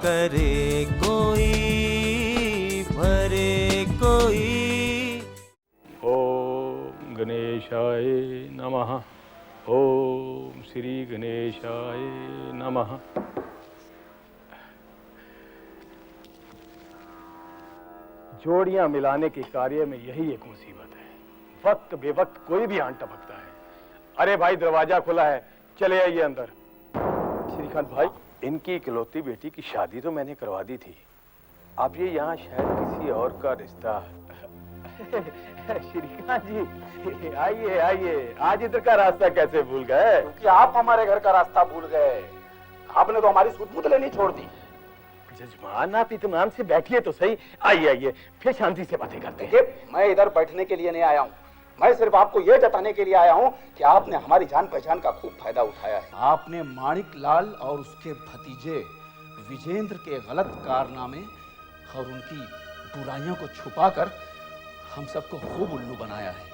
करे कोई, भरे कोई। ओम गणेशाय नमः। ओम श्री गणेशाय नमः। जोड़ियां मिलाने के कार्य में यही एक मुसीबत है, वक्त बेवक्त कोई भी आन टपकता है। अरे भाई, दरवाजा खुला है, चले आइए अंदर। श्रीकांत भाई, इनकी इकलौती बेटी की शादी तो मैंने करवा दी थी, अब ये यहाँ शायद किसी और का रिश्ता। श्रीकांत जी, आइए आइए, आज इधर का रास्ता कैसे भूल गए? क्योंकि आप हमारे घर का रास्ता भूल गए। आपने तो हमारी सुध-बुध लेनी छोड़ दी। जजमान, आप इत्मीनान से बैठिए तो सही। आइए आइए, फिर शांति से बातें करते हैं। मैं इधर बैठने के लिए नहीं आया हूँ, मैं सिर्फ आपको यह जताने के लिए आया हूँ कि आपने हमारी जान पहचान का खूब फायदा उठाया है। आपने माणिक लाल और उसके भतीजे विजेंद्र के गलत कारनामे और उनकी बुराइयों को छुपाकर हम सबको खूब उल्लू बनाया है।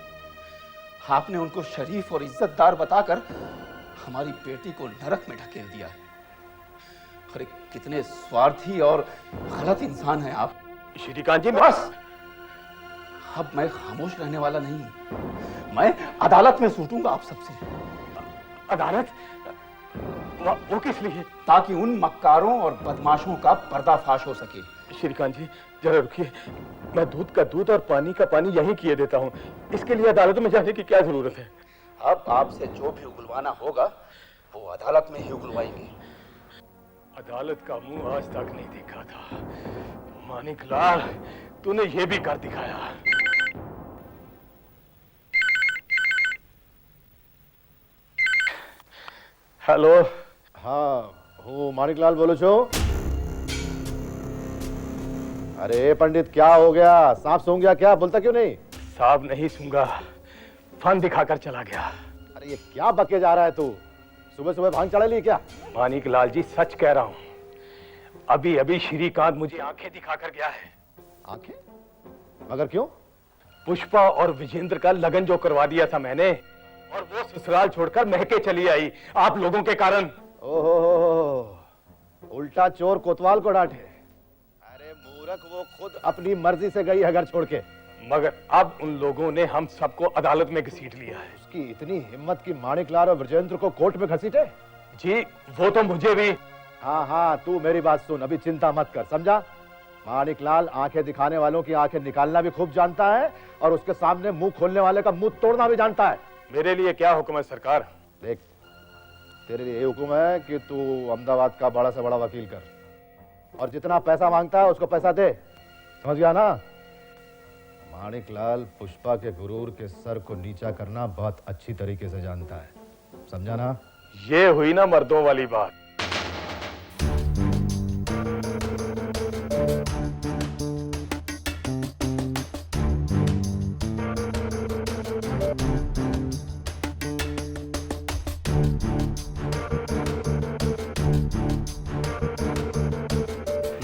आपने उनको शरीफ और इज्जतदार बताकर हमारी बेटी को नरक में ढकेल दिया है। अरे कितने स्वार्थी और गलत इंसान हैं आप। श्रीकांत जी, बस अब मैं खामोश रहने वाला नहीं हूं, मैं अदालत में सूटूंगा आप सबसे। अदालत? वो किस लिए? ताकि उन मक्कारों और बदमाशों का पर्दाफाश हो सके। श्रीकांत जी, जरा रुकिए, मैं दूध का दूध और पानी का पानी यहीं किए देता हूँ, इसके लिए अदालत में जाने की क्या जरूरत है? अब आपसे जो भी उगलवाना होगा वो अदालत में ही उगलवाएंगे। अदालत का मुंह आज तक नहीं देखा था। माणिक लाल, तूने ये भी कर दिखाया। हेलो। हाँ, हूँ माणिक लाल बोलो छो। अरे पंडित, क्या हो गया? सांप सूंघ गया क्या? बोलता क्यों नहीं? सांप नहीं सूंघा, फन दिखाकर चला गया। अरे ये क्या बके जा रहा है तू? सुबह सुबह भांग चढ़ा ली क्या? माणिक लाल जी, सच कह रहा हूँ, अभी अभी श्रीकांत मुझे आंखें दिखाकर गया है। आंखें? मगर क्यों? पुष्पा और विजेंद्र का लगन जो करवा दिया था मैंने, और वो ससुराल छोड़कर महके चली आई आप लोगों के कारण। ओहो, उल्टा चोर कोतवाल को डांटे। अरे मूर्ख, वो खुद अपनी मर्जी से गई है घर छोड़ के। मगर अब उन लोगों ने हम सबको अदालत में घसीट लिया है। उसकी इतनी हिम्मत की माणिक लाल और विजेंद्र को कोर्ट में घसीटे? जी, वो तो मुझे भी। हाँ हाँ, तू मेरी बात सुन, अभी चिंता मत कर, समझा? माणिक लाल आंखें दिखाने वालों की आंखें निकालना भी खूब जानता है, और उसके सामने मुंह खोलने वाले का मुंह तोड़ना भी जानता है। मेरे लिए क्या हुक्म है सरकार? देख, तेरे लिए ये हुक्म है कि तू अहमदाबाद का बड़ा से बड़ा वकील कर, और जितना पैसा मांगता है उसको पैसा दे, समझ गया ना? माणिक लाल पुष्पा के गुरूर के सर को नीचा करना बहुत अच्छी तरीके से जानता है, समझा ना? ये हुई ना मर्दों वाली बात।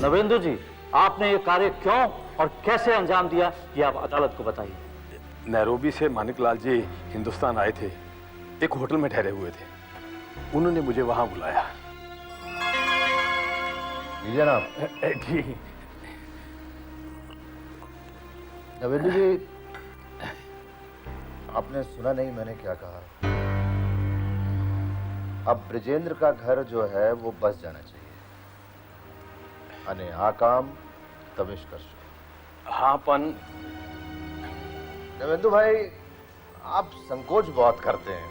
नवेंद्र जी, आपने ये कार्य क्यों और कैसे अंजाम दिया, ये आप अदालत को बताइए। नैरोबी से माणिक लाल जी हिंदुस्तान आए थे, एक होटल में ठहरे हुए थे, उन्होंने मुझे वहां बुलाया। जनाब। जी। नवेंद्र जी, आपने सुना नहीं मैंने क्या कहा? अब ब्रजेंद्र का घर जो है वो बस जाना चाहिए। अने आ काम तमिश करशो। हाँ पन नवेंदु भाई, आप संकोच बहुत करते हैं,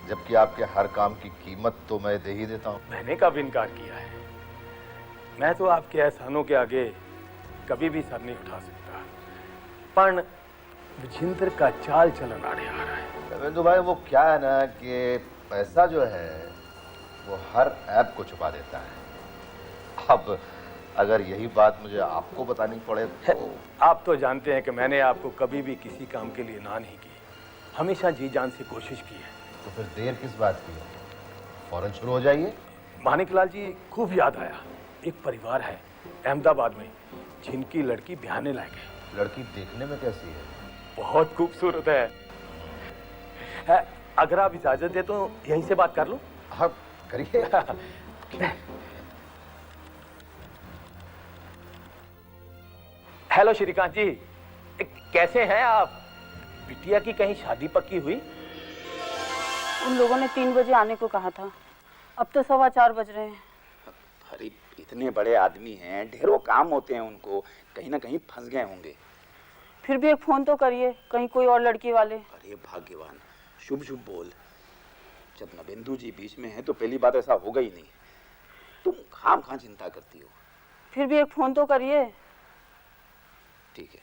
जबकि आपके हर काम की कीमत तो मैं दे ही देता हूँ। मैंने कब इनकार किया है? मैं तो आपके एहसानों के आगे कभी भी सर नहीं उठा सकता, पर विजेंद्र का चाल चलन आड़े आ रहा है। नवेंदु भाई, वो क्या है ना कि पैसा जो है वो हर ऐप को छुपा देता है। अब अगर यही बात मुझे आपको बतानी पड़े तो... आप तो जानते हैं कि मैंने आपको कभी भी किसी काम के लिए ना नहीं की, हमेशा जी जान से कोशिश की है। तो फिर देर किस बात की है? फौरन शुरू हो जाइए। माणिक लाल जी, खूब याद आया, एक परिवार है अहमदाबाद में जिनकी लड़की ब्याहने लायक है। लड़की देखने में कैसी है? बहुत खूबसूरत है। अगर आप इजाजत दे तो यहीं से बात कर लो। हाँ करिए। हेलो श्रीकांत जी, कैसे हैं आप? बिटिया की कहीं शादी पक्की हुई? उन लोगों ने 3 बजे आने को कहा था, अब तो 4:15 बज रहे हैं। अरे इतने बड़े आदमी हैं, ढेरों काम होते हैं उनको, कहीं ना कहीं फंस गए होंगे। फिर भी एक फोन तो करिए, कहीं कोई और लड़की वाले। अरे भाग्यवान, शुभ शुभ बोल। जब नवेंदु जी बीच में है तो पहली बात ऐसा होगा ही नहीं। तुम खाम खां चिंता करती हो। फिर भी एक फोन तो करिए। ठीक है।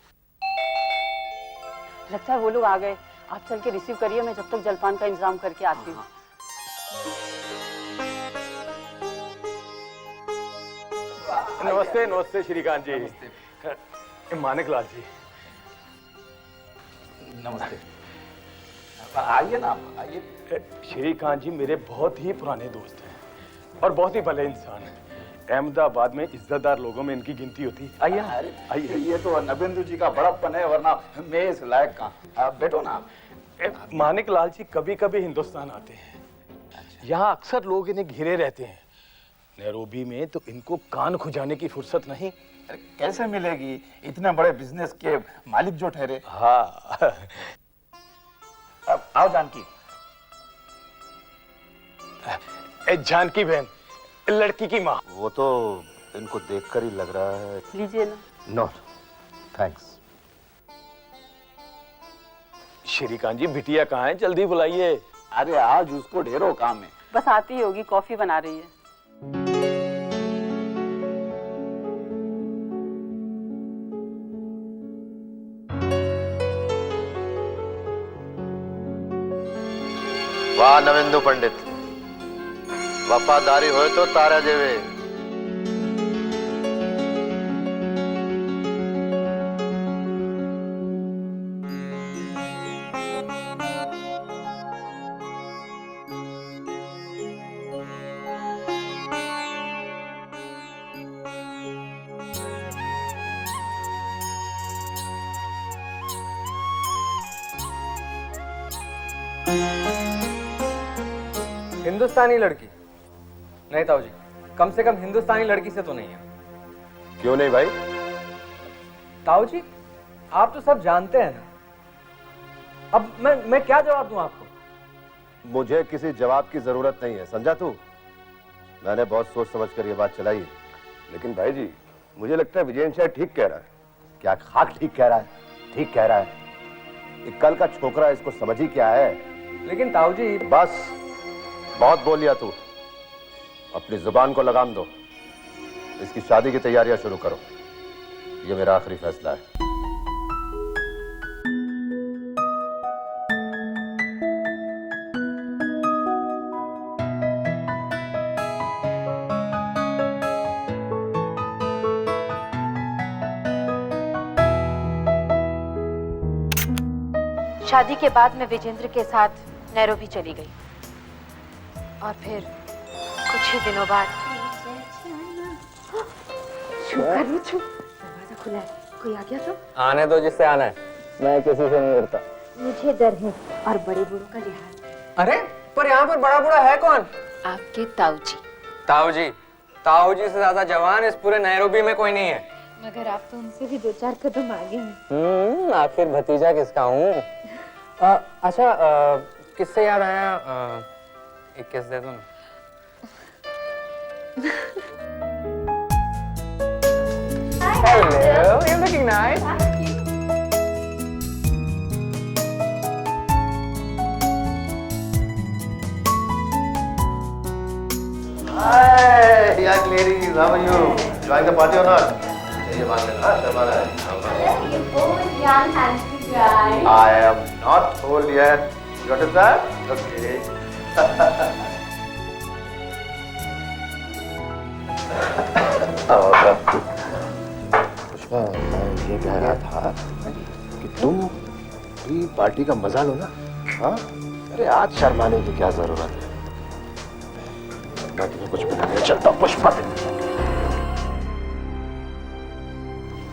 लगता है वो लोग आ गए, आप चल के रिसीव करिए, मैं जब तक जलपान का इंतजाम करके आती हूँ। नमस्ते नमस्ते श्रीकांत जी। मानिक लाल जी। नमस्ते। आइए ना, आइए। श्रीकांत जी मेरे बहुत ही पुराने दोस्त हैं और बहुत ही भले इंसान हैं। अहमदाबाद में इज्जतदार लोगों में इनकी गिनती होती। आइए ना, आइए। ये तो नवेंदु जी का बड़प्पन है, वरना मैं इस लायक कहाँ। बैठो ना आप। मानिक लाल जी कभी कभी हिंदुस्तान आते हैं। यहाँ अक्सर लोग इन्हें घिरे रहते हैं। नैरोबी में तो इनको कान खुजाने की फुर्सत नहीं। अरे कैसे मिलेगी, इतने बड़े बिजनेस के मालिक जो ठहरे। हाँ। अब आओ जानकी। जानकी बहन, लड़की की माँ। वो तो इनको देखकर ही लग रहा है। लीजिए ना। No thanks. श्रीकांत जी बिटिया कहाँ है? जल्दी बुलाइए। अरे आज उसको ढेरों काम है। बस आती ही होगी, कॉफी बना रही है। वाह नवेंदु पंडित, वफादारी होए तो तारा जेवे। हिंदुस्तानी लड़की नहीं ताऊ जी, कम से कम हिंदुस्तानी लड़की से तो नहीं है। क्यों नहीं भाई? ताऊ जी आप तो सब जानते हैं ना। अब मैं क्या जवाब दूं आपको? मुझे किसी जवाब की जरूरत नहीं है, समझा तू? मैंने बहुत सोच समझ कर ये बात चलाई है। लेकिन भाई जी मुझे लगता है विजयन शायद ठीक कह रहा है। क्या खाक ठीक कह रहा है? ठीक कह रहा है। ये कल का छोकरा, इसको समझ ही क्या है। लेकिन ताऊ जी बस बहुत बोल लिया तू, अपनी जुबान को लगाम दो। इसकी शादी की तैयारियां शुरू करो, ये मेरा आखिरी फैसला है। शादी के बाद मैं विजेंद्र के साथ नैरोबी चली गई और फिर कुछ ही दिनों बाद दरवाजा खुला है, कोई आ गया तो? आने दो जिससे आना है, मैं किसी से नहीं डरता। मुझे डर है और बड़े बूढ़ों का लिहाज। अरे पर यहाँ पर बड़ा बूढ़ा है कौन? आपके ताऊ जी। ताऊ जी? ताऊ जी से ज्यादा जवान इस पूरे नैरोबी में कोई नहीं है। मगर आप तो उनसे भी 2-4 कदम आगे हैं। आखिर भतीजा किसका हूँ? अच्छा किससे याद आया, एक किस दे दूं ना? Hello, you're looking nice. Hi, young ladies, how are you? Enjoying the party or not? चलिए मान लेना, शर्मा है। You both young handsome guys. I am not old yet. You understand? Okay. Pushpa, मैं ये कह रहा था कि तुम भी पार्टी का मजा लो ना। हाँ? अरे आज शर्माने की क्या जरूरत है? मैं तुम्हें कुछ बनाने चलता हूँ। पुष्पा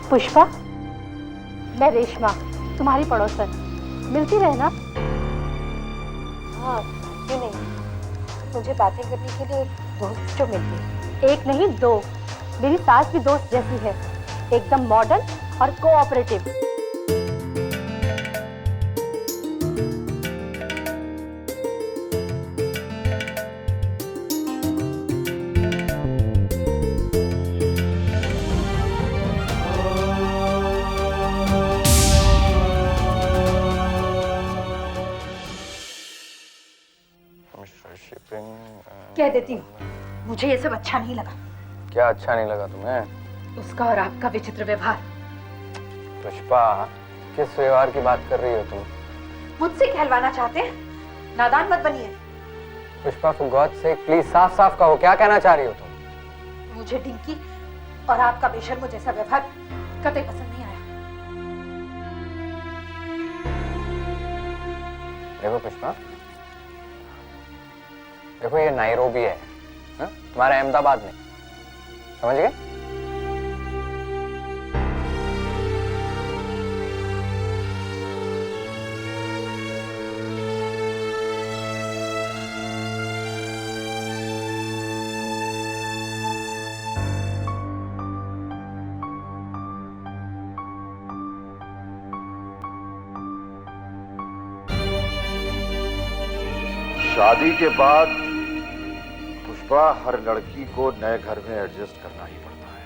पुष्पा, मैं रेशमा, तुम्हारी पड़ोसन। मिलती रहे ना? हाँ, क्यों नहीं? मुझे बातें करने के लिए दोस्त जो मिलते हैं। एक नहीं 2, मेरी सास भी दोस्त जैसी है, एकदम मॉडर्न और कोऑपरेटिव। कह देती हूँ, मुझे ये सब अच्छा नहीं लगा। क्या अच्छा नहीं लगा तुम्हें? उसका और आपका विचित्र व्यवहार। पुष्पा, किस व्यवहार की बात कर रही हो तुम? मुझसे कहलवाना चाहते हैं? नादान मत बनिए। Pushpa, for God sake please साफ साफ कहो, क्या कहना चाह रही हो तुम? मुझे डिंकी और आपका बेशर्मो जैसा व्यवहार कतई पसंद नहीं आया। देखो पुष्पा, देखो ये नायरोबी है, तुम्हारा अहमदाबाद नहीं, समझ गए? शादी के बाद पुष्पा, हर लड़की को नए घर में एडजस्ट करना ही पड़ता है,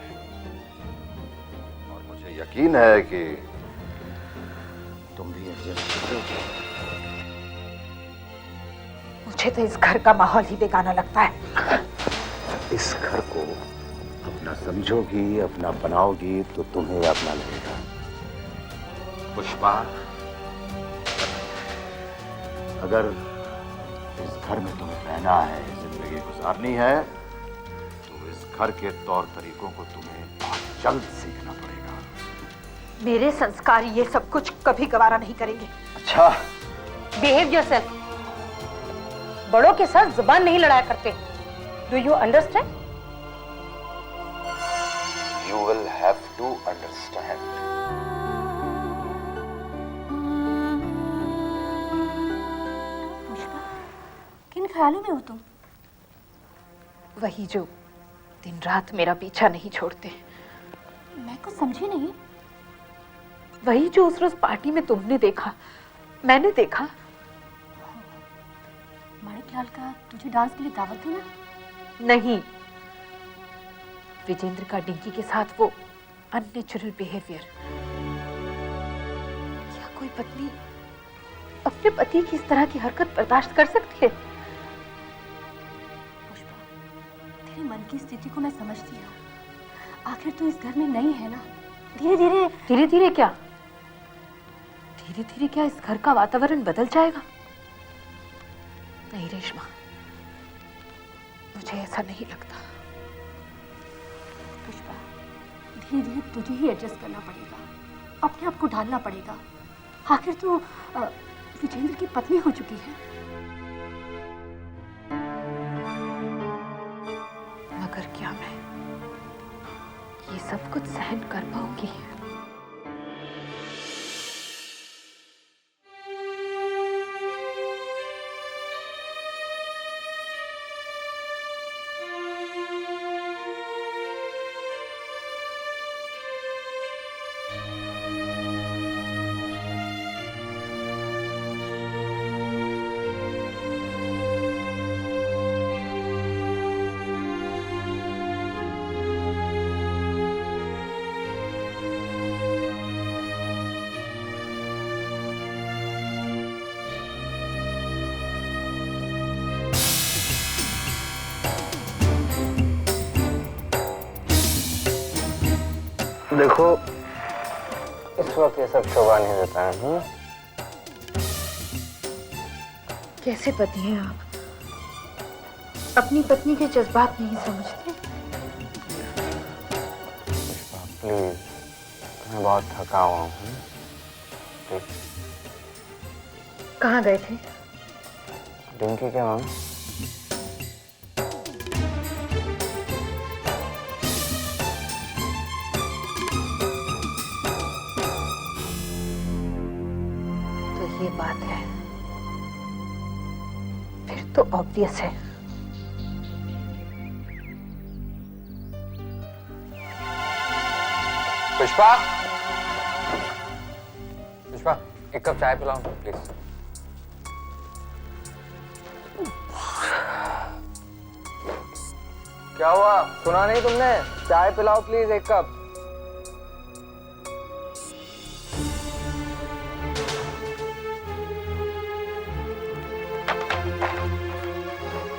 और मुझे यकीन है कि तुम भी एडजस्ट करोगे। मुझे तो इस घर का माहौल ही बेगाना लगता है। इस घर को अपना समझोगी, अपना बनाओगी तो तुम्हें अपना लगेगा। पुष्पा, अगर इस घर में तुम्हें रहना है, जिंदगी गुजारनी है, तो इस घर के तौर तरीकों को तुम्हें बहुत जल्द सीखना पड़ेगा। मेरे संस्कार ये सब कुछ कभी गवारा नहीं करेंगे। अच्छा, बिहेव योरसेल्फ। बड़ों के साथ जुबान नहीं लड़ाया करते। Do you understand? You will have to understand. Pushpa, किन ख्यालों में हो तुम? वही जो दिन रात मेरा पीछा नहीं छोड़ते। मैं कुछ समझी नहीं। वही जो उस रोज पार्टी में तुमने देखा, मैंने देखा। माणिकलाल का तुझे डांस के लिए दावत थी ना? नहीं, विजेंद्र का डिंकी के साथ वो अननेचुरल बिहेवियर। क्या कोई पत्नी अपने पति की इस तरह की हरकत बर्दाश्त कर सकती है? पुष्पा, तेरे मन की स्थिति को मैं समझती हूँ। आखिर तू इस घर में नहीं है ना। धीरे धीरे धीरे धीरे क्या? धीरे धीरे क्या इस घर का वातावरण बदल जाएगा? नहीं रेशमा, मुझे ऐसा नहीं लगता। पुष्पा, धीरे धीरे तुझे ही एडजस्ट करना पड़ेगा, अपने आप को ढालना पड़ेगा। आखिर तू विजेंद्र की पत्नी हो चुकी है। मगर क्या मैं ये सब कुछ सहन कर पाऊंगी? देखो इस वक्त ये सब शोभा नहीं देता है। कैसे पति हैं आप? अपनी पत्नी के जज्बात नहीं समझते? प्लीज, मैं बहुत थका हुआ हूँ। कहाँ गए थे? डिंकी के वहाँ। तो ये बात है, फिर तो ऑब्वियस है। पुष्पा, एक कप चाय पिलाओ प्लीज। क्या हुआ, सुना नहीं तुमने? चाय पिलाओ प्लीज, एक कप।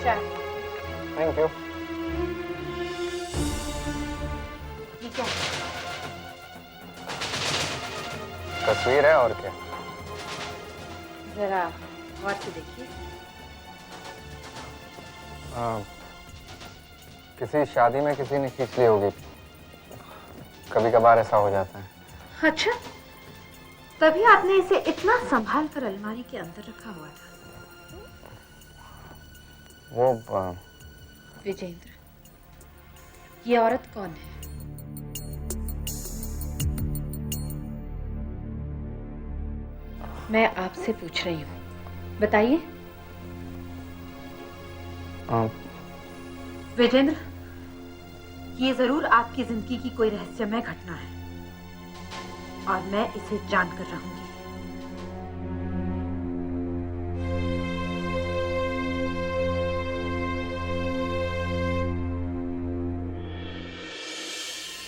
चाय। Thank you. ये क्या है? तस्वीर है और क्या। जरा गौर से देखिए। किसी शादी में किसी ने खींच ली होगी, कभी कभार ऐसा हो जाता है। अच्छा, तभी आपने इसे इतना संभाल कर अलमारी के अंदर रखा हुआ था। वो विजेंद्र, ये औरत कौन है? मैं आपसे पूछ रही हूँ, बताइए। विजेंद्र, ये जरूर आपकी जिंदगी की कोई रहस्यमय घटना है और मैं इसे जानकर रहूंगी।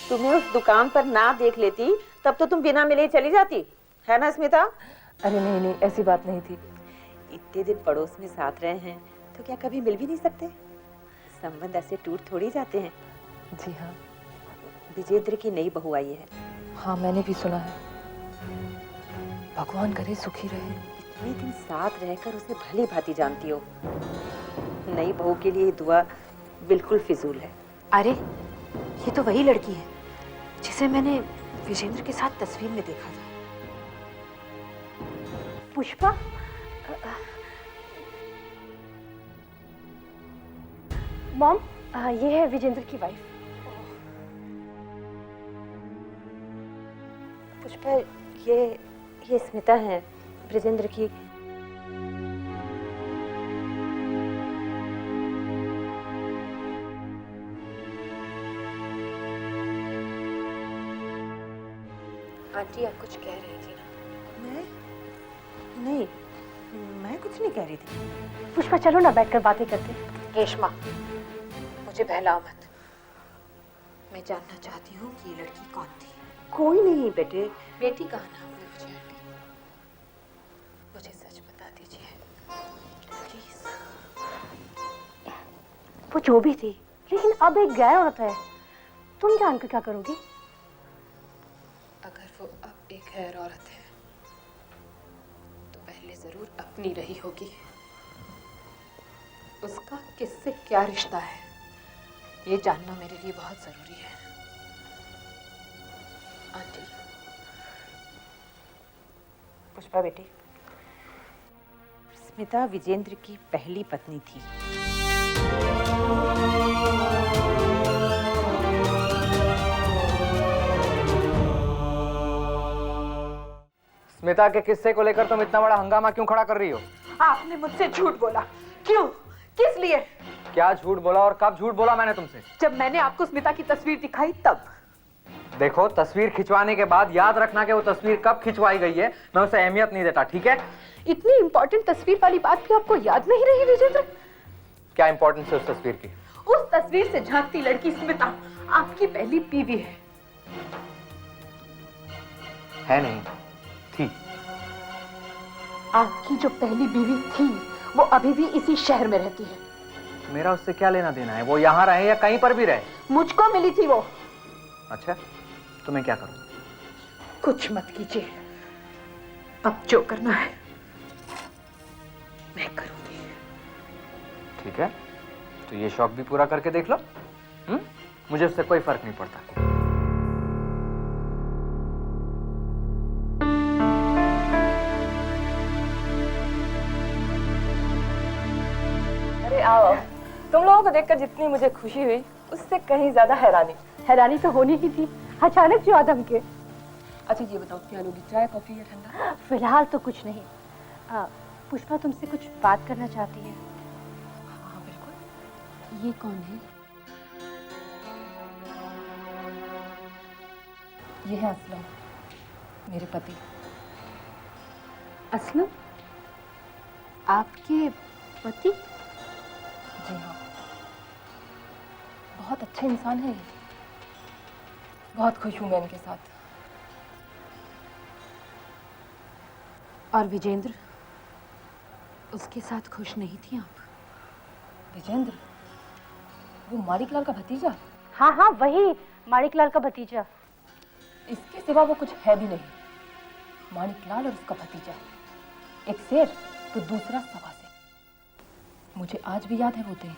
तुम्हें उस दुकान पर ना देख लेती तब तो तुम बिना मिले ही चली जाती, है ना स्मिता? अरे नहीं नहीं, ऐसी बात नहीं थी। इतने दिन पड़ोस में साथ रहे हैं तो क्या कभी मिल भी नहीं सकते? संबंध ऐसे टूट थोड़ी जाते हैं। जी हाँ। विजेंद्र की नई बहू आई है। हाँ, मैंने भी सुना है। भगवान करे सुखी रहे। इतने दिन साथ रहकर उसे भली भांति जानती हो, नई बहू के लिए दुआ बिल्कुल फिजूल है। अरे, ये तो वही लड़की है जिसे मैंने विजेंद्र के साथ तस्वीर में देखा था। पुष्पा, मॉम, ये है विजेंद्र की वाइफ। पुष्पा, ये स्मिता है, विजेंद्र की। आंटी, आप कुछ कह रही थी ना? नहीं, मैं कुछ नहीं कह रही थी। पुष्पा, चलो ना बैठकर बातें करते हैं। रेशमा, मुझे बहलाओ मत। मैं जानना चाहती हूँ कि ये लड़की कौन थी। कोई नहीं बेटे। बेटी का नाम है मुझे आंटी। मुझे सच बता दीजिए प्लीज। वो जो भी थी, लेकिन अब एक गैर औरत है। तुम जानकर क्या करोगी? अगर वो अब एक गैर औरत है तो पहले जरूर अपनी रही होगी। उसका किससे क्या रिश्ता है, ये जानना मेरे लिए बहुत जरूरी है। आंटी। पुष्पा बेटी, स्मिता विजेंद्र की पहली पत्नी थी। स्मिता के किस्से को लेकर तुम इतना बड़ा हंगामा क्यों खड़ा कर रही हो? आपने मुझसे झूठ बोला। क्यों? किस लिए? क्या झूठ बोला और कब झूठ बोला मैंने तुमसे? जब मैंने आपको स्मिता की तस्वीर दिखाई तब। देखो, तस्वीर खिंचवाने के बाद याद रखना कि वो तस्वीर कब खिंचवाई गई है, मैं उसे अहमियत नहीं देता, ठीक है? इतनी इंपॉर्टेंट तस्वीर वाली बात भी आपको याद नहीं रही विजेंद्र? क्या इंपॉर्टेंस है उस तस्वीर की? उस तस्वीर से झांकती लड़की स्मिता आपकी पहली बीवी है नहीं, थी। आपकी जो पहली बीवी थी वो अभी भी इसी शहर में रहती है। मेरा उससे क्या लेना देना है? वो यहाँ रहे या कहीं पर भी रहे। मुझको मिली थी वो। अच्छा, तो मैं क्या करूं? कुछ मत कीजिए, अब जो करना है मैं करूंगी। ठीक है, तो ये शौक भी पूरा करके देख लो। मुझे उससे कोई फर्क नहीं पड़ता। अरे आओ। तुम लोगों को देखकर जितनी मुझे खुशी हुई उससे कहीं ज्यादा हैरानी। हैरानी तो होनी ही थी, अचानक जो आदम के। अच्छा ये बताओ, क्या लोगी, चाय कॉफी या ठंडा? फिलहाल तो कुछ नहीं। पुष्पा तुमसे कुछ बात करना चाहती है। हाँ बिल्कुल। ये कौन है? ये है असलम, मेरे पति। असलम, आपके पति? जी हाँ, बहुत अच्छे इंसान है ये। बहुत खुश हूँ मैं इनके साथ। और विजेंद्र, उसके साथ खुश नहीं थी आप? विजेंद्र, वो माणिकलाल का भतीजा? हाँ हाँ, वही माणिकलाल का भतीजा। इसके सिवा वो कुछ है भी नहीं। माणिकलाल और उसका भतीजा, एक शेर तो दूसरा सवा शेर। मुझे आज भी याद है वो दिन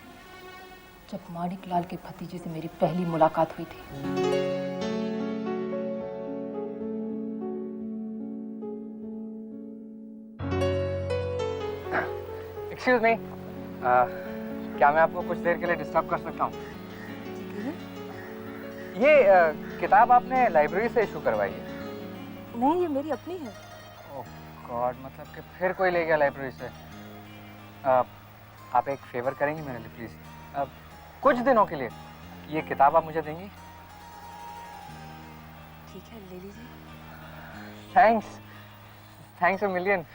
जब माणिकलाल के भतीजे से मेरी पहली मुलाकात हुई थी। एक्सक्यूज मी, क्या मैं आपको कुछ देर के लिए डिस्टर्ब कर सकता हूँ? ये किताब आपने लाइब्रेरी से इशू करवाई है? नहीं, ये मेरी अपनी है। ओह गॉड, मतलब कि फिर कोई ले गया लाइब्रेरी से। आप एक फेवर करेंगी मेरे लिए प्लीज़? कुछ दिनों के लिए ये किताब आप मुझे देंगी? ठीक है, ले लीजिए। Thanks, thanks a million.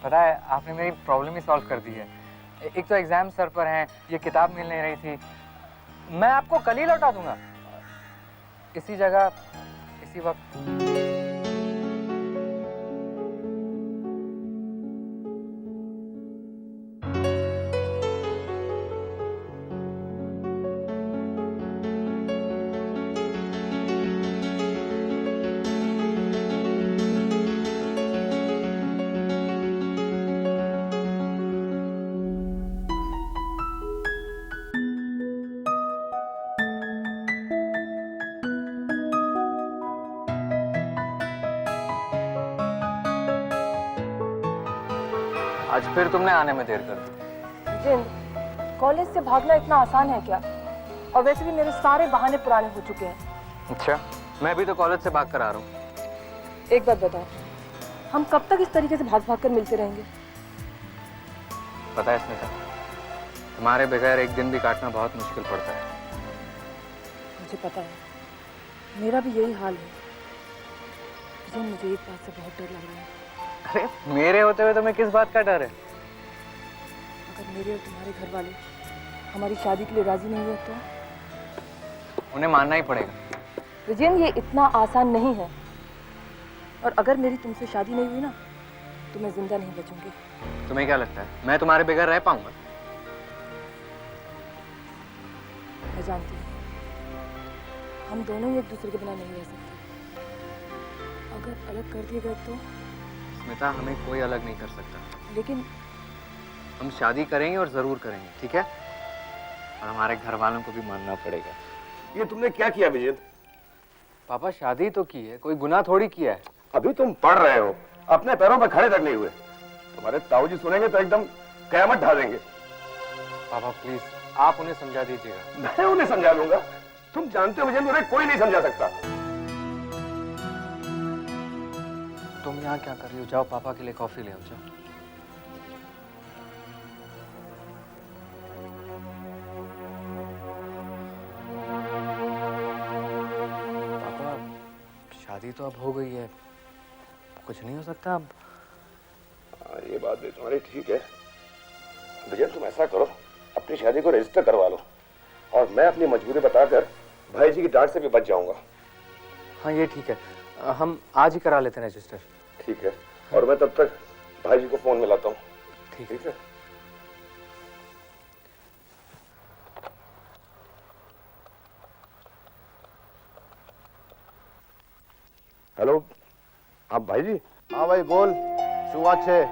पता है, आपने मेरी प्रॉब्लम ही सॉल्व कर दी है। एक तो एग्जाम सर पर हैं, ये किताब मिल नहीं रही थी। मैं आपको कल ही लौटा दूंगा, इसी जगह इसी वक्त। आज फिर तुमने आने में देर कर दी। विजेंद्र, कॉलेज से भागना इतना आसान है क्या? और वैसे भी मेरे सारे बहाने पुराने हो चुके हैं। अच्छा, मैं भी तो कॉलेज से भाग कर आ रहा हूँ। एक बात बताओ, हम कब तक इस तरीके से भाग भाग कर मिलते रहेंगे? पता है स्मिता, तुम्हारे बगैर एक दिन भी काटना बहुत मुश्किल पड़ता है। मुझे पता है, मेरा भी यही हाल है। विजेंद्र, मुझे एक बात से बहुत डर लग रहा है। अरे मेरे होते हुए तुम्हें किस बात का डर है? अगर मेरे और तुम्हारे घर वाले हमारी शादी के लिए राजी नहीं हुए तो? उन्हें मानना ही पड़ेगा। विजेंद्र, ये इतना आसान नहीं है। और अगर मेरी तुमसे शादी नहीं हुई ना, तो मैं जिंदा नहीं बचूंगी। तुम्हें क्या लगता है मैं तुम्हारे बगैर रह पाऊंगा? मैं जानती हूँ, हम दोनों ही एक दूसरे के बिना नहीं रह सकते। अगर अलग कर दिए गए तो? स्मिता, हमें कोई अलग नहीं कर सकता। लेकिन हम शादी करेंगे और जरूर करेंगे, ठीक है? और हमारे घर वालों को भी मानना पड़ेगा। ये तुमने क्या किया विजेंद्र? पापा, शादी तो की है, कोई गुनाह थोड़ी किया है। अभी तुम पढ़ रहे हो, अपने पैरों पर खड़े तक नहीं हुए। तुम्हारे ताऊजी सुनेंगे तो एकदम कयामत ढा देंगे। पापा प्लीज, आप उन्हें समझा दीजिएगा। मैं उन्हें समझा दूंगा। तुम जानते हो विजेंद्र, उन्हें कोई नहीं समझा सकता। तुम यहाँ क्या कर रही हो? जाओ पापा के लिए कॉफी ले आओ, जाओ। पापा, शादी तो अब हो गई है, कुछ नहीं हो सकता अब। ये बात भी तुम्हारी ठीक है। विजय, तुम ऐसा करो, अपनी शादी को रजिस्टर करवा लो और मैं अपनी मजबूरी बताकर भाई जी की डांट से भी बच जाऊंगा। हाँ ये ठीक है, हम आज ही करा लेते हैं रजिस्टर। ठीक है, और मैं तब तक भाई जी को फोन मिलाता हूँ। ठीक है। हेलो, आप भाई जी? हाँ भाई बोल, शुआ छे।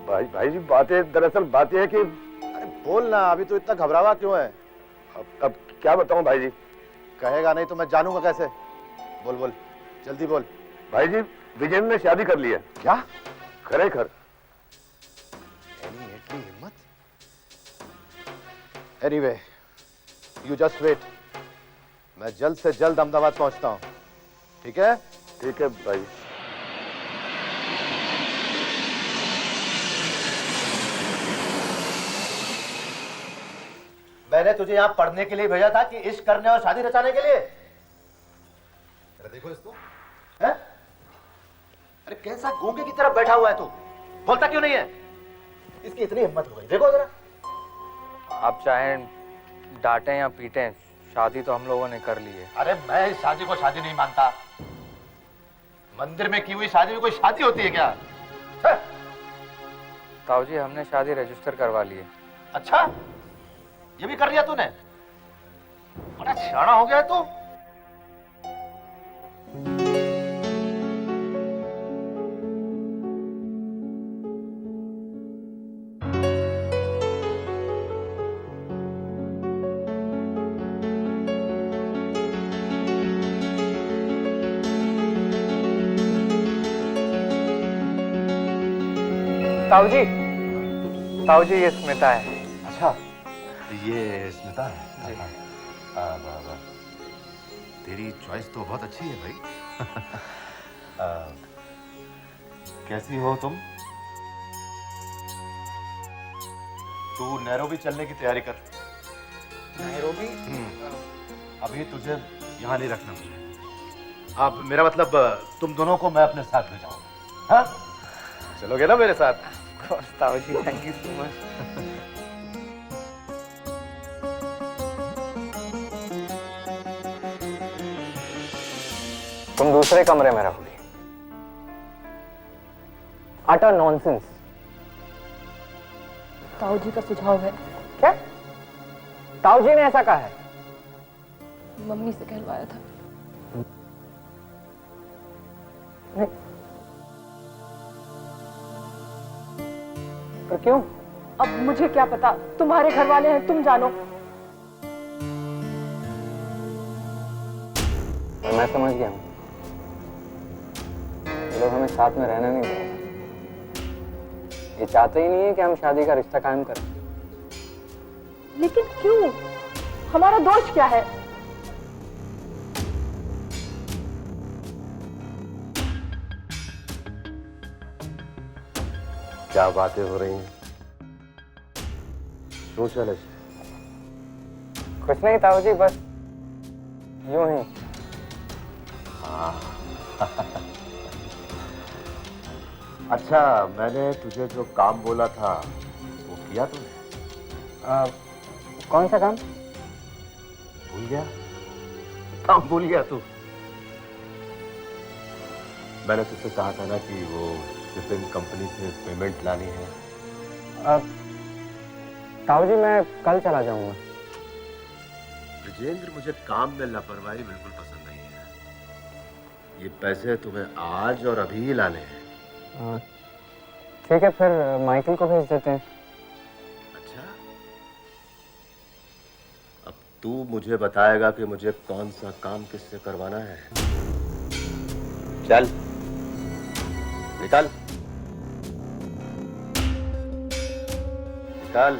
भाई जी, दरअसल बात यह है कि... अरे बोल ना, अभी तो इतना घबरावा क्यों है? अब क्या बताऊं भाई जी? कहेगा नहीं तो मैं जानूंगा कैसे? बोल बोल, जल्दी बोल। भाई जी, विजेंद्र ने शादी कर ली है। क्या? खरेखर। इतनी हिम्मत? एनीवे, यू जस्ट वेट, मैं जल्द से जल्द अहमदाबाद पहुंचता हूं, ठीक है? ठीक है भाई। मैंने तुझे यहाँ पढ़ने के लिए भेजा था कि इश्क करने और शादी रचाने के लिए? देखो इसको, है? अरे कैसा गूंगे की तरफ बैठा हुआ है तू? बोलता क्यों नहीं है? इसकी इतनी हिम्मत हो गई, देखो जरा। आप चाहें डांटें या पीटें, शादी तो हम लोगों ने कर ली है। अरे मैं इस शादी को शादी नहीं मानता। मंदिर में की हुई शादी में कोई शादी होती है क्या? ताऊ जी, हमने शादी रजिस्टर करवा ली है। अच्छा, ये भी कर लिया तूने? बड़ा सियाना हो गया है तू। ताऊ जी ये स्मिता है। अच्छा, ये स्मिता है। जी। वाह वाह, तेरी चॉइस तो बहुत अच्छी है भाई। कैसी हो तुम? तू नैरोबी चलने की तैयारी कर। नैरोबी? अभी तुझे यहाँ नहीं रखना मुझे। अब मेरा मतलब तुम दोनों को मैं अपने साथ ले जाऊंगा। हाँ? चलोगे ना मेरे साथ? ताऊ जी, थैंक यू सो मच। तुम दूसरे कमरे में रहोगे। Utter nonsense. ताऊ जी का सुझाव है। क्या? ताऊ जी ने ऐसा कहा है? मम्मी से कहलवाया था। नहीं। पर क्यों? अब मुझे क्या पता, तुम्हारे घर वाले हैं, तुम जानो। और मैं समझ गया हूँ, ये लोग हमें साथ में रहना नहीं देंगे। ये चाहते ही नहीं है कि हम शादी का रिश्ता कायम करें। लेकिन क्यों? हमारा दोष क्या है? क्या बातें हो रही हैं? क्यों चले? कुछ नहीं ताऊ जी, बस यूं ही। अच्छा, मैंने तुझे जो काम बोला था वो किया तूने? कौन सा काम? भूल गया? काम भूल गया तू? मैंने तुझसे कहा था ना कि वो शिपिंग कंपनी से पेमेंट लानी है। ताऊ जी, मैं कल चला जाऊंगा। विजेंद्र, मुझे काम में लापरवाही बिल्कुल पसंद नहीं है। ये पैसे तुम्हें आज और अभी ही लाने हैं। ठीक है, फिर माइकल को भेज देते हैं। अच्छा, अब तू मुझे बताएगा कि मुझे कौन सा काम किससे करवाना है। चल निकल निकल।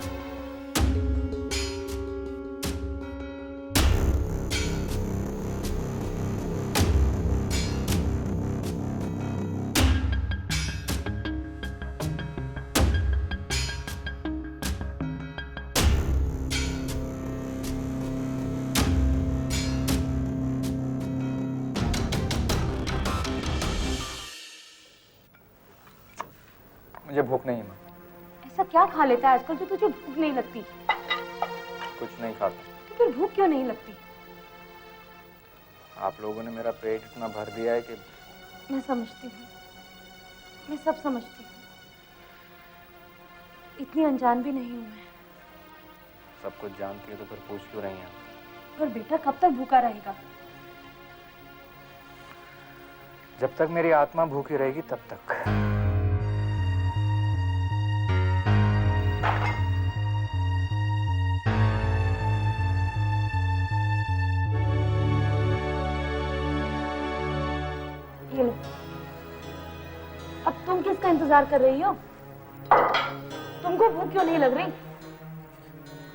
मुझे भूख नहीं है माँ। ऐसा क्या खा लेता है आजकल जो तुझे भूख नहीं लगती? कुछ नहीं खाता। तो फिर भूख क्यों नहीं लगती? आप लोगों ने मेरा पेट इतना भर दिया है कि मैं समझती हूँ, मैं सब समझती हूँ। इतनी अनजान भी नहीं हूँ मैं। सब कुछ जानती है तो फिर पूछ क्यों रही हैं? पर बेटा कब तक भूखा रहेगा? जब तक मेरी आत्मा भूखी रहेगी तब तक। ये लो। अब तुम किसका इंतजार कर रही हो? तुमको भूख क्यों नहीं लग रही?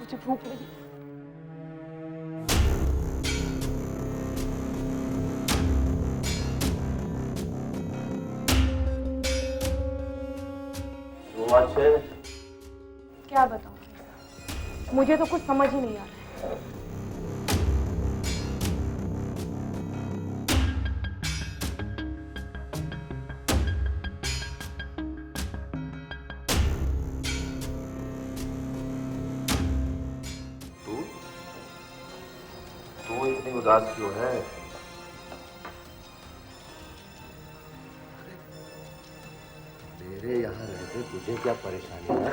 मुझे भूख लगी। क्या बताऊं? मुझे तो कुछ समझ ही नहीं आ रहा है। वो इतनी उदास क्यों है? मेरे यहाँ रहते तुझे क्या परेशानी है?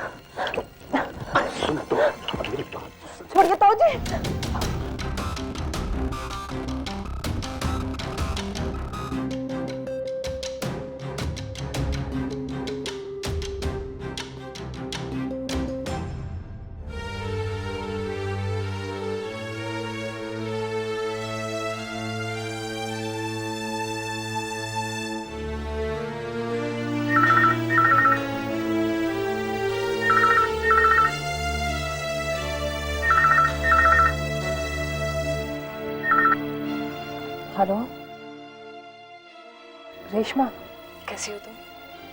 सुन तो मेरी बात। छोड़िए ताऊजी। हेलो रेशमा, कैसी हो तुम?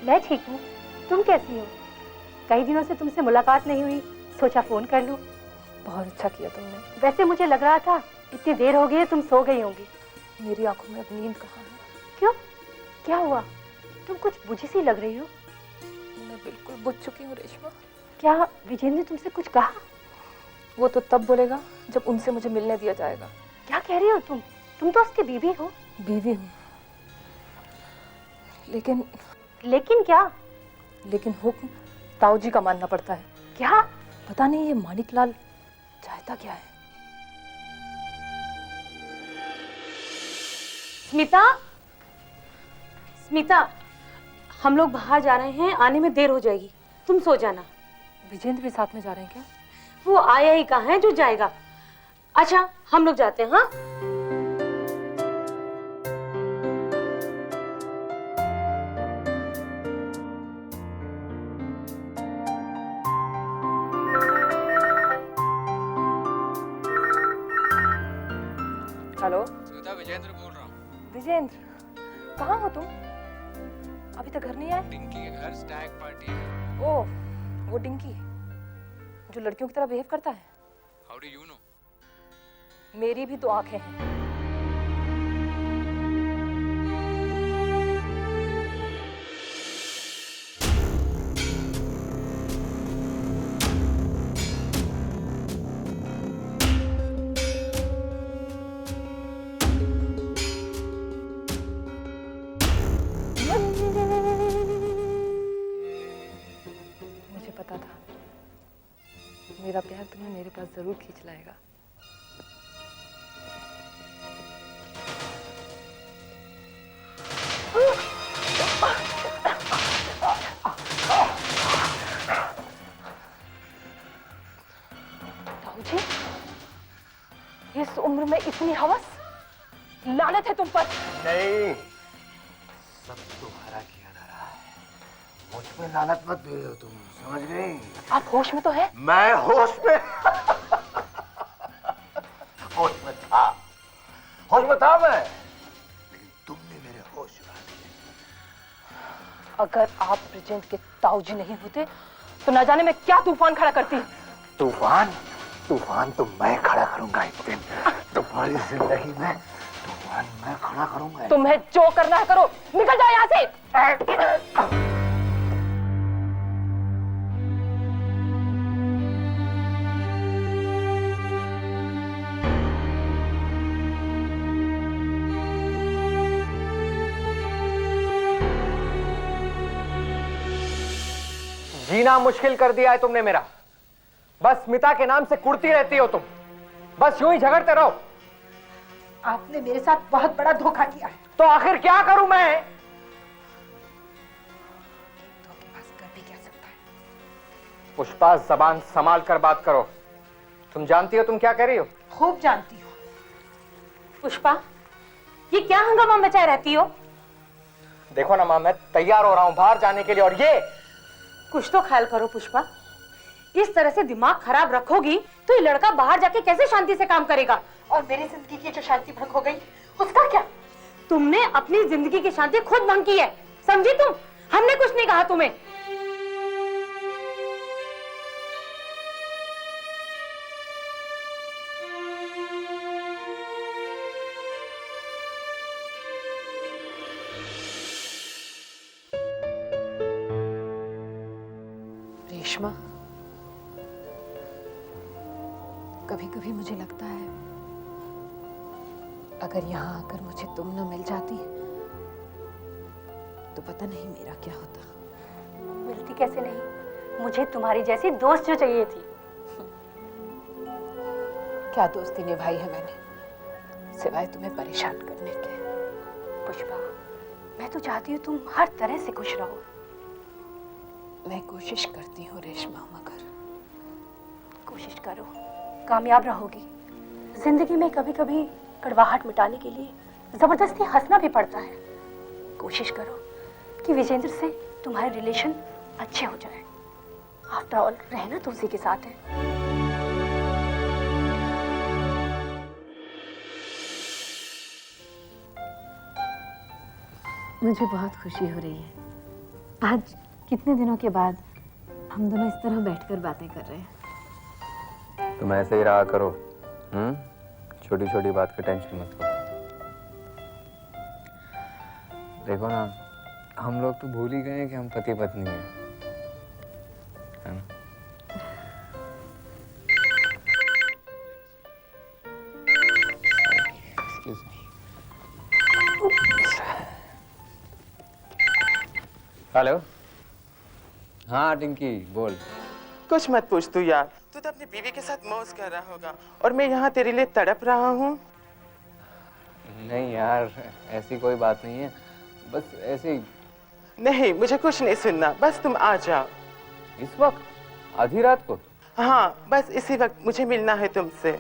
मैं ठीक हूँ, तुम कैसी हो? कई दिनों से तुमसे मुलाकात नहीं हुई, सोचा फोन कर लूं। बहुत अच्छा किया तुमने। वैसे मुझे लग रहा था इतनी देर हो गई है, तुम सो गई होंगी। मेरी आंखों में अब नींद कहाँ है। क्यों, क्या हुआ? तुम कुछ बुझी सी लग रही हो। मैं बिल्कुल बुझ चुकी हूँ रेशमा। क्या विजेंद्र ने तुमसे कुछ कहा? वो तो तब बोलेगा जब उनसे मुझे मिलने दिया जाएगा। क्या कह रही हो तुम तो उसकी बीवी हो। बीवी हूँ, लेकिन क्या? लेकिन हुक्म ताऊजी का मानना पड़ता है। क्या? पता नहीं ये माणिकलाल चाहता क्या है। स्मिता, हम लोग बाहर जा रहे हैं, आने में देर हो जाएगी, तुम सो जाना। विजेंद्र भी साथ में जा रहे हैं क्या? वो आया ही कहाँ है जो जाएगा। अच्छा, हम लोग जाते हैं। हाँ, हेलो स्मिता, विजेंद्र बोल रहा हूँ। विजेंद्र, कहाँ हो तुम? अभी तक घर नहीं आए? डिंकी के घर स्टैग पार्टी है। ओह, वो डिंकी जो लड़कियों की तरह बिहेव करता है। How do you know? मेरी भी तो आंखें हैं। मुझे पता था मेरा प्यार तुम्हें मेरे पास जरूर खींच लाएगा। ताऊजी, इस उम्र में इतनी हवस, लानत है तुम पर। नहीं, सब तुम्हारा किया धरा है। मुझ पे लानत मत दे रहे हो तुम, समझ गई? आप होश में तो है? मैं होश में होश में था मैं, लेकिन तुमने मेरे होश उड़ा दिए। अगर आप ब्रिजेंद्र के ताऊजी नहीं होते तो न जाने मैं क्या तूफान खड़ा करती। तूफान तो मैं खड़ा करूंगा एक दिन। तुम्हारी जिंदगी में तूफान मैं खड़ा करूंगा। तुम्हें जो करना है करो, निकल जाओ यहाँ से। जीना मुश्किल कर दिया है तुमने मेरा। बस स्मिता के नाम से कुड़ती रहती हो तुम, बस यूं ही झगड़ते रहो। आपने मेरे साथ बहुत बड़ा धोखा किया है। तो आखिर क्या करूं मैं? धोखेबाज कर भी क्या सकता है? पुष्पा, जबान संभाल कर बात करो। तुम जानती हो तुम क्या कह रही हो? खूब जानती हूँ। पुष्पा, ये क्या हंगामा मचाए रहती हो? देखो ना माँ, मैं तैयार हो रहा हूँ बाहर जाने के लिए, और ये कुछ तो ख्याल करो पुष्पा। इस तरह से दिमाग खराब रखोगी तो ये लड़का बाहर जाके कैसे शांति से काम करेगा? और मेरी जिंदगी की जो शांति भंग हो गई, उसका क्या? तुमने अपनी जिंदगी की शांति खुद भंग की है, समझी तुम? हमने कुछ नहीं कहा तुम्हें। रेशमा, कभी कभी मुझे लगता है अगर यहाँ आकर मुझे तुम न मिल जाती तो पता नहीं मेरा क्या होता। मिलती कैसे नहीं, मुझे तुम्हारी जैसी दोस्त जो चाहिए थी। क्या दोस्ती निभाई है मैंने, सिवाय तुम्हें परेशान करने के। पुष्पा, मैं तो चाहती हूँ तुम हर तरह से खुश रहो। मैं कोशिश करती हूँ रेशमा, मगर कोशिश करो, कामयाब रहोगी। जिंदगी में कभी कभी कड़वाहट मिटाने के लिए जबरदस्ती हंसना भी पड़ता है। कोशिश करो कि विजेंद्र से तुम्हारे रिलेशन अच्छे हो जाए। आफ्टर ऑल रहना तो उसी के साथ है। मुझे बहुत खुशी हो रही है। आज कितने दिनों के बाद हम दोनों इस तरह बैठकर बातें कर रहे हैं। तुम ऐसे ही रहा करो, छोटी छोटी बात की टेंशन मत लो। देखो ना, हम लोग तो भूल ही गए हैं कि हम पति पत्नी हैं, है ना? Excuse me. हेलो। हाँ टिंकी, बोल। कुछ मत पूछ तू यार, तू तो अपनी बीवी के साथ मौज कर रहा होगा और मैं यहाँ तेरे लिए तड़प रहा हूँ। नहीं यार, ऐसी कोई बात नहीं है, बस ऐसे ही। नहीं, मुझे कुछ नहीं सुनना, बस तुम आ जाओ। इस वक्त? आधी रात को? हाँ, बस इसी वक्त मुझे मिलना है तुमसे।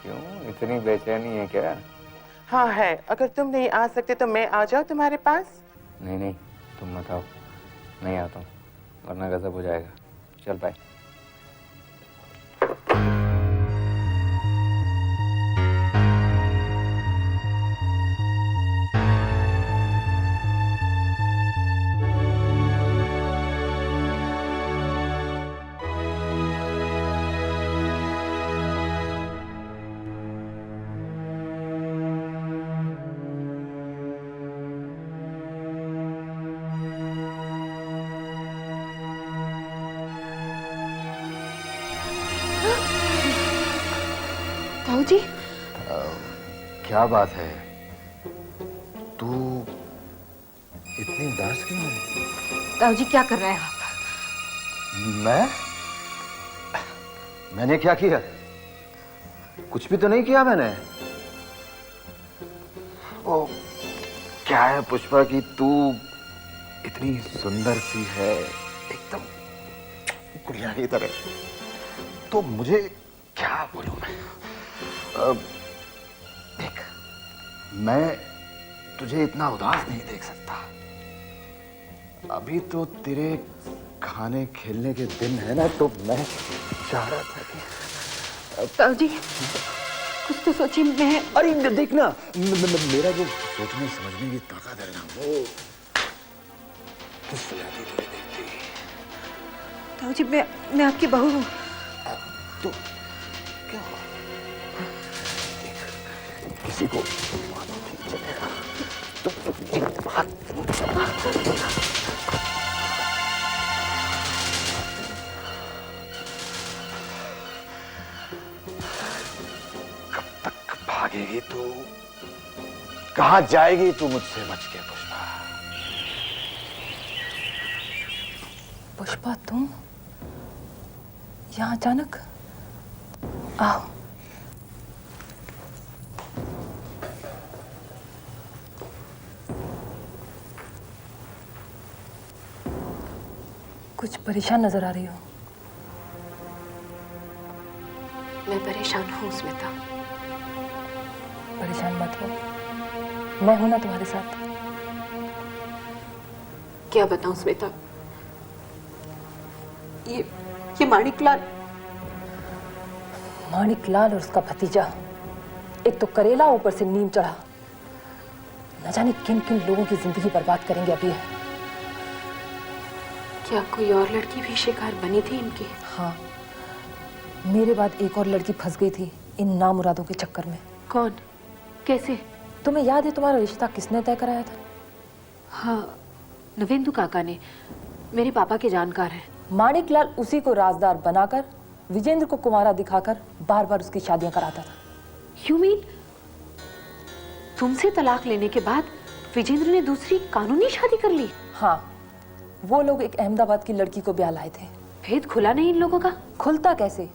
क्यों, इतनी बेचैनी है क्या? हाँ है, अगर तुम नहीं आ सकते तो मैं आ जाऊँ तुम्हारे पास। नहीं नहीं, तुम मत आओ, नहीं आता हूँ, वरना गजब हो जाएगा। चल बाय। ताऊ जी, क्या बात है? तू इतनी उदास क्यों है? ताऊ जी क्या कर रहे हैं आप? मैंने क्या किया? कुछ भी तो नहीं किया मैंने। ओ, क्या है पुष्पा कि तू इतनी सुंदर सी है, एकदम गुड़िया की तरह, तो मुझे क्या बोलूं मैं? देख, मैं तुझे इतना उदास नहीं देख सकता। अभी तो तेरे खाने खेलने के दिन है ना, तो मैं चाह रहा था कि ताऊ जी कुछ तो सोचिए। मैं अरे देखना, मेरा जो सोचने समझने की ताकत है ना, वो किस जाती तुझे देखती। ताऊ जी मैं आपकी बहू हूँ। तो क्या किसी को मालूम नहीं चलेगा। कब तक भागेगी तू? कहाँ जाएगी तू मुझसे बच के पुष्पा? पुष्पा, तुम यहाँ अचानक? आओ। कुछ परेशान नजर आ रही हो। मैं परेशान हूँ स्मिता। परेशान मत हो, मैं हूं ना तुम्हारे साथ। क्या बताऊं स्मिता, ये माणिकलाल और उसका भतीजा, एक तो करेला ऊपर से नीम चढ़ा। न जाने किन किन लोगों की जिंदगी बर्बाद करेंगे अभी। क्या कोई और लड़की भी शिकार बनी थी इनकी? हाँ, मेरे बाद एक और लड़की फंस गई थी इन नामुरादों के चक्कर में। कौन? कैसे? तुम्हें याद है तुम्हारा रिश्ता किसने तय कराया था? हाँ, नवेंदु काका ने, मेरे पापा के जानकार हैं। माणिकलाल उसी को राजदार बनाकर विजेंद्र को कुंवारा दिखाकर बार बार उसकी शादियां कराता था। You mean तुमसे तलाक लेने के बाद विजेंद्र ने दूसरी कानूनी शादी कर ली? हाँ, वो लोग एक अहमदाबाद की लड़की को ब्याह लाए थे। भेद खुला नहीं इन लोगों का? खुलता कैसे?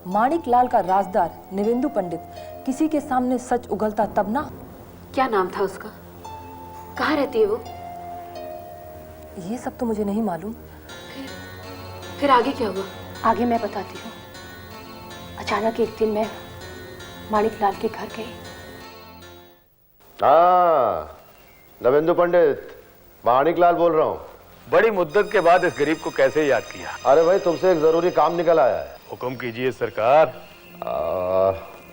माणिक लाल का राजदार निवेंदु पंडित किसी के सामने सच उगलता तब ना। क्या नाम था उसका? कहाँ रहती है वो? ये सब तो मुझे नहीं मालूम। फिर आगे क्या हुआ? आगे मैं बताती हूँ। अचानक एक दिन मैं माणिक लाल के घर गई। हाँ, नवेंदु पंडित, माणिक लाल बोल रहा हूँ। बड़ी मुद्दत के बाद इस गरीब को कैसे याद किया? अरे भाई, तुमसे एक जरूरी काम निकल आया है। हुक्म कीजिए सरकार।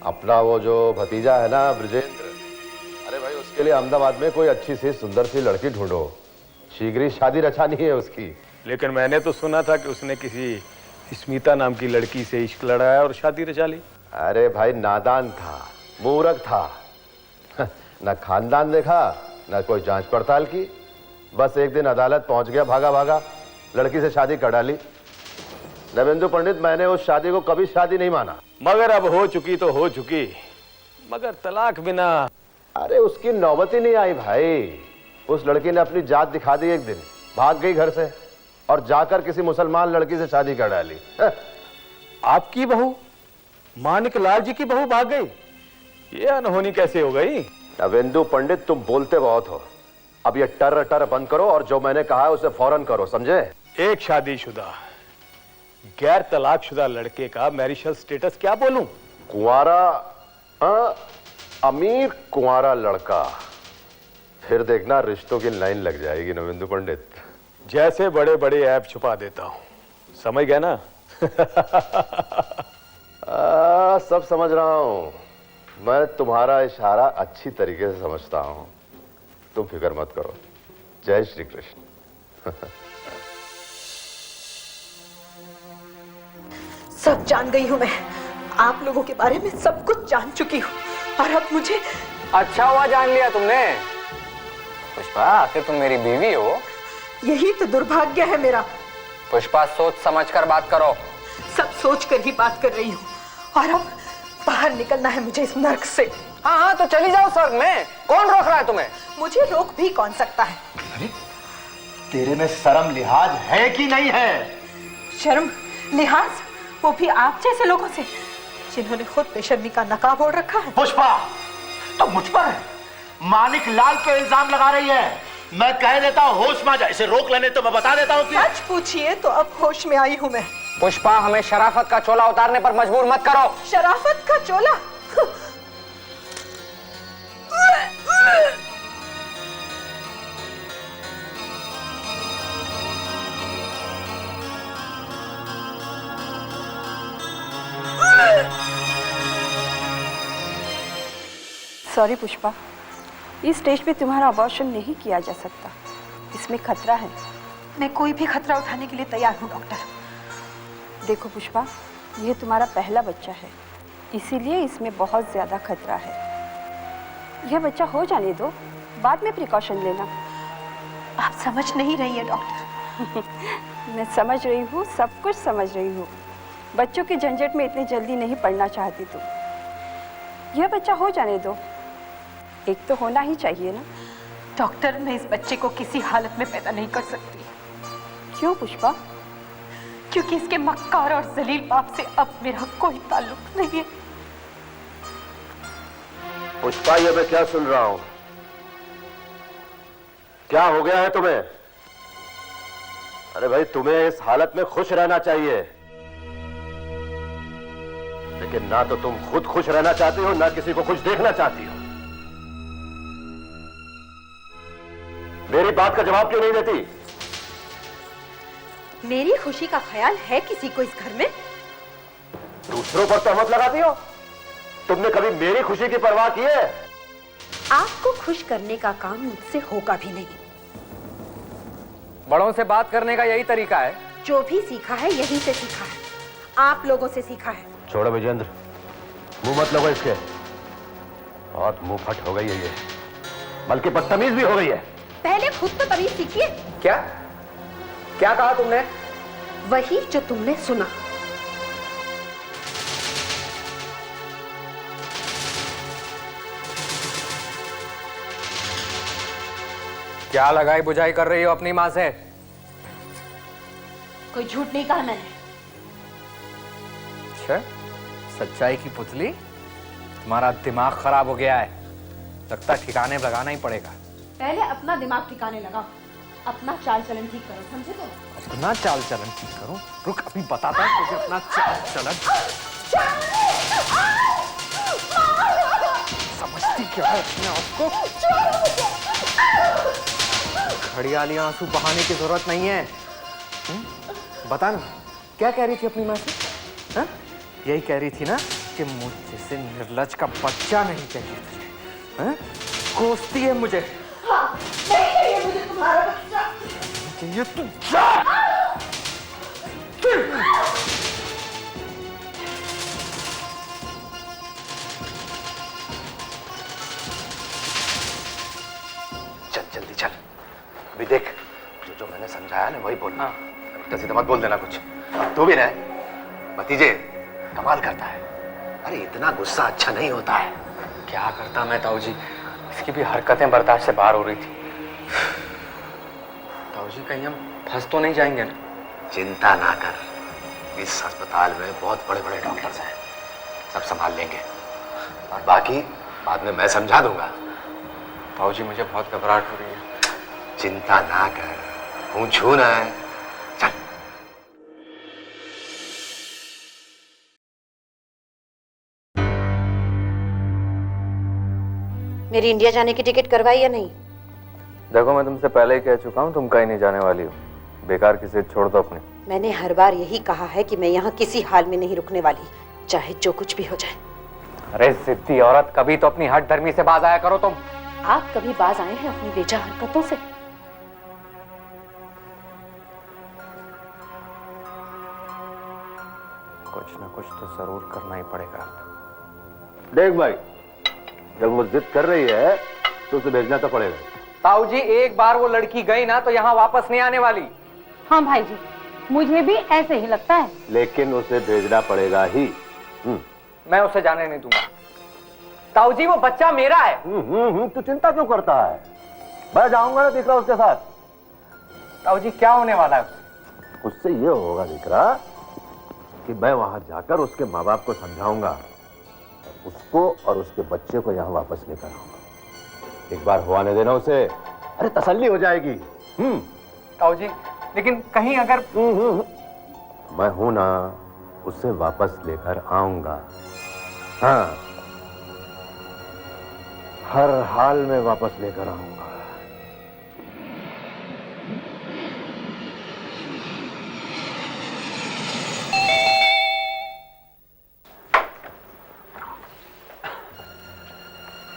अपना वो जो भतीजा है ना ब्रजेंद्र, अरे भाई उसके लिए अहमदाबाद में कोई अच्छी सी सुंदर सी लड़की ढूंढो। शीघ्र ही शादी रचानी है उसकी। लेकिन मैंने तो सुना था कि उसने किसी स्मिता नाम की लड़की से इश्क लड़ाया और शादी रचा ली। अरे भाई नादान था, मूर्ख था, न खानदान देखा न कोई जांच पड़ताल की। बस एक दिन अदालत पहुंच गया भागा भागा, लड़की से शादी कर डाली। नवेंदु पंडित, मैंने उस शादी को कभी शादी नहीं माना। मगर अब हो चुकी तो हो चुकी, मगर तलाक बिना। अरे उसकी नौबत ही नहीं आई भाई। उस लड़की ने अपनी जात दिखा दी, एक दिन भाग गई घर से और जाकर किसी मुसलमान लड़की से शादी कर डाली। आपकी बहू, माणिक लाल जी की बहू भाग गई? ये अनहोनी कैसे हो गई? नवेंदु पंडित, तुम बोलते बहुत हो। अब ये टर टर बंद करो और जो मैंने कहा है उसे फौरन करो, समझे? एक शादीशुदा गैर तलाकशुदा लड़के का मैरिशल स्टेटस क्या बोलूं? कुंवारा, अमीर कुंवारा लड़का। फिर देखना रिश्तों की लाइन लग जाएगी नवेंदु पंडित। जैसे बड़े बड़े ऐप छुपा देता हूं, समझ गया ना? सब समझ रहा हूं। मैं तुम्हारा इशारा अच्छी तरीके से समझता हूं। तुम फिक्र मत करो। जय श्री कृष्ण। सब जान गई हूँ मैं। आप लोगों के बारे में सब कुछ जान चुकी हूँ और अब मुझे। अच्छा हुआ जान लिया तुमने। पुष्पा, आखिर तुम मेरी बीवी हो। यही तो दुर्भाग्य है मेरा। पुष्पा, सोच समझ कर बात करो। सब सोच कर ही बात कर रही हूँ और अब बाहर निकलना है मुझे इस नर्क से। हाँ हाँ, तो चली जाओ स्वर्ग में। कौन रोक रहा है तुम्हें? मुझे रोक भी कौन सकता है? अरे तेरे में शर्म लिहाज है कि नहीं है? शर्म लिहाज? वो भी आप जैसे लोगों से जिन्होंने खुद बेशर्मी का नकाब ओढ़ रखा है। पुष्पा, तो मुझ पर माणिक लाल पे इल्जाम लगा रही है। मैं कह देता हूँ होश में आ जा। इसे रोक लेने तो मैं बता देता हूँ कि। सच पूछिए तो अब होश में आई हूँ मैं। पुष्पा, हमें शराफत का चोला उतारने पर मजबूर मत करो। शराफत का चोला? सॉरी पुष्पा, इस स्टेज पे तुम्हारा अबॉर्शन नहीं किया जा सकता। इसमें खतरा है। मैं कोई भी खतरा उठाने के लिए तैयार हूँ डॉक्टर। देखो पुष्पा, ये तुम्हारा पहला बच्चा है, इसीलिए इसमें बहुत ज्यादा खतरा है। यह बच्चा हो जाने दो, बाद में प्रिकॉशन लेना। आप समझ नहीं रही है डॉक्टर। मैं समझ रही हूँ, सब कुछ समझ रही हूँ। बच्चों के झंझट में इतनी जल्दी नहीं पड़ना चाहती तुम। यह बच्चा हो जाने दो, एक तो होना ही चाहिए ना। डॉक्टर, मैं इस बच्चे को किसी हालत में पैदा नहीं कर सकती। क्यों पुष्पा? क्योंकि इसके मक्कार और जलील बाप से अब मेरा कोई ताल्लुक नहीं है। पुष्पा, ये मैं क्या सुन रहा हूं? क्या हो गया है तुम्हें? अरे भाई, तुम्हें इस हालत में खुश रहना चाहिए, लेकिन ना तो तुम खुद खुश रहना चाहती हो, ना किसी को खुश देखना चाहती हो। मेरी बात का जवाब क्यों नहीं देती? मेरी खुशी का ख्याल है किसी को इस घर में? दूसरों पर तहमत लगाती हो? तुमने कभी मेरी खुशी की परवाह की है? आपको खुश करने का काम मुझसे होगा भी नहीं। बड़ों से बात करने का यही तरीका है? जो भी सीखा है यहीं से सीखा है, आप लोगों से सीखा है। छोड़ो विजेंद्र, मुंह मत लगो इसके। बहुत मुंह फट हो गई है ये, बल्कि बदतमीज भी हो गई है। पहले खुद तो तमीज सीखिए। क्या क्या कहा तुमने? वही जो तुमने सुना। क्या लगाई बुझाई कर रही हो अपनी माँ से? कोई झूठ नहीं कहा मैंने। अच्छा, सच्चाई की पुतली, तुम्हारा दिमाग खराब हो गया है, लगता है ठिकाने लगाना ही पड़ेगा। पहले अपना दिमाग ठिकाने लगाओ, अपना चाल चलन ठीक करो, समझे? तो अपना चाल चलन ठीक करो? रुक, अभी बताता हूँ तुझे अपना चाल चलन। समझती क्या है अपने आपको? घड़ियाली आंसू बहाने की जरूरत नहीं है। बता ना, क्या कह रही थी अपनी माँ से? हाँ? यही कह रही थी ना कि मुझ जैसे निर्लज का बच्चा नहीं चाहिए तुझे। हाँ? कोसती है मुझे। हाँ, नहीं चाहिए मुझे तुम्हारा बच्चा। चाहिए तू जा। चल जल्दी चल, अभी देख जो मैंने समझाया ना वही बोलना। जैसे तो मत बोल देना कुछ। तू भी ना भतीजे कमाल करता है। अरे इतना गुस्सा अच्छा नहीं होता है। क्या करता मैं ताऊ जी, इसकी भी हरकतें बर्दाश्त से बाहर हो रही थी। ताऊ जी कहीं हम फंस तो नहीं जाएंगे ना? चिंता ना कर, इस अस्पताल में बहुत बड़े बड़े डॉक्टर्स हैं, सब संभाल लेंगे और बाकी बाद में मैं समझा दूंगा। ताऊ जी मुझे बहुत घबराहट हो रही है। चिंता ना कर, हूं छू ना। चल। मेरी इंडिया जाने की टिकट करवाई या नहीं? देखो मैं तुमसे पहले ही कह चुका हूँ, तुम कहीं नहीं जाने वाली हो। बेकार की जिद छोड़ दो अपनी। मैंने हर बार यही कहा है कि मैं यहाँ किसी हाल में नहीं रुकने वाली, चाहे जो कुछ भी हो जाए। अरे जिद्दी औरत, कभी तो अपनी हट धर्मी से बाज आया करो तुम। आप कभी बाज आए हैं अपनी बेजा हरकतों से? कुछ ना कुछ तो जरूर करना ही पड़ेगा। देख भाई, जब वो जिद कर रही है तो उसे भेजना तो पड़ेगा। ताऊ जी एक बार वो लड़की गई ना तो यहाँ वापस नहीं आने वाली। हाँ भाई जी, मुझे भी ऐसे ही लगता है। लेकिन उसे भेजना पड़ेगा ही। मैं उसे जाने नहीं दूंगा। ताऊ जी वो बच्चा मेरा है। तू चिंता क्यों करता है? मैं जाऊंगा ना दिकरा उसके साथ। ताऊ जी क्या होने वाला है उससे? उससे ये होगा दिकरा कि मैं वहां जाकर उसके माँ बाप को समझाऊंगा, उसको और उसके बच्चे को यहाँ वापस लेकर आऊंगा। एक बार हुआने देना उसे, अरे तसल्ली हो जाएगी। ताऊ जी लेकिन कहीं अगर मैं हूं ना, उसे वापस लेकर आऊंगा। हाँ, हर हाल में वापस लेकर आऊंगा।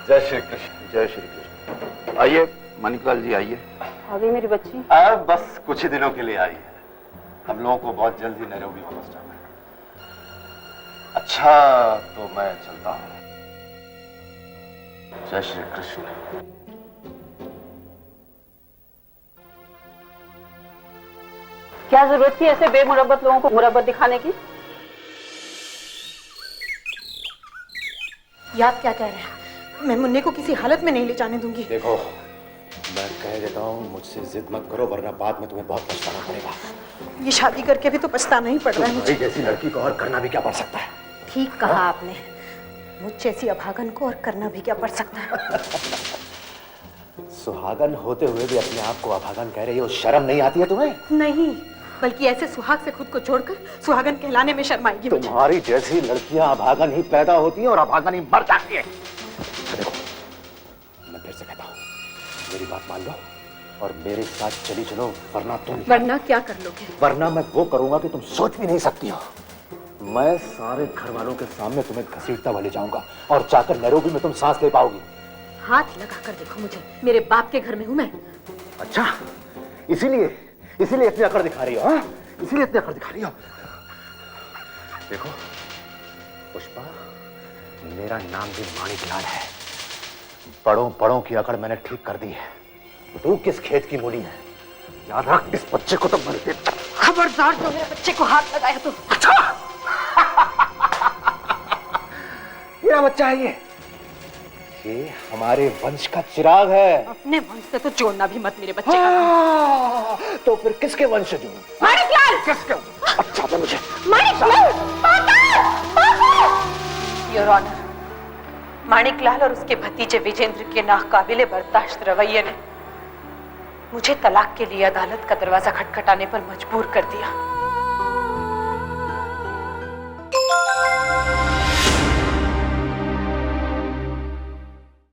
जय श्री कृष्ण। जय श्री कृष्ण। आइए मणिकलाल जी, आइए। आ गई मेरी बच्ची? बस कुछ ही दिनों के लिए आई है। हम लोगों को बहुत जल्द ही नैरोबी वापस जाना है। अच्छा तो मैं चलता हूँ। जय श्री कृष्ण। क्या जरूरत थी ऐसे बेमुरब्बत लोगों को मुरब्बत दिखाने की? याद क्या कह रहे हैं? मैं मुन्ने को किसी हालत में नहीं ले जाने दूंगी। देखो मैं कह देता हूँ, मुझसे जिद मत करो वरना बाद में तुम्हें बहुत पछताना पड़ेगा। ये शादी करके भी तो पछताना ही पड़ रहा है मुझे। जैसी लड़की को और करना भी क्या पड़ सकता है? ठीक कहा आपने, मुझ जैसी अभागन को और करना भी क्या पड़ सकता है। सुहागन होते हुए भी अपने आप को अभागन कह रही हो, शर्म नहीं आती है तुम्हें? नहीं, बल्कि ऐसे सुहाग से खुद को छोड़कर सुहागन कहलाने में शर्म आएगी मुझे। तुम्हारी जैसी लड़कियां अभागन ही पैदा होती हैं और अभागन ही मर जाती हैं। देखो मैं फिर से कहता हूँ, मेरी बात मान लो और मेरे साथ चली चलो, वरना तुम वरना क्या कर लोगे? वरना मैं वो करूंगा कि तुम सोच भी नहीं सकती हो। मैं सारे घर वालों के सामने तुम्हें घसीटता हुआ ले जाऊंगा और जाकर नैरोबी में तुम सांस ले पाओगी। हाथ लगा कर देखो मुझे, मेरे बाप के घर में हूं मैं। अच्छा, इसीलिए इतनी अकड़ दिखा रही हो? हाँ, इसीलिए इतनी अकड़ दिखा रही हो? देखो पुष्पा, मेरा नाम भी माणिकलाल है। बड़ों की अकड़ मैंने ठीक कर दी है। तू किस खेत की मूली है? याद रख, इस बच्चे को तो मैंने खबरदार जो मेरे बच्चे को हाथ लगाया तो। मेरा बच्चा है ये। ये हमारे वंश का चिराग है। अपने वंश से तो जोड़ना भी मत मेरे बच्चे का। तो फिर किसके वंश से जोड़ूं? माणिकलाल! किसके? अच्छा था मुझे। माणिकलाल! योर ऑनर, माणिकलाल और उसके भतीजे विजेंद्र के नाकाबिले बर्दाश्त रवैये ने मुझे तलाक के लिए अदालत का दरवाजा खटखटाने पर मजबूर कर दिया।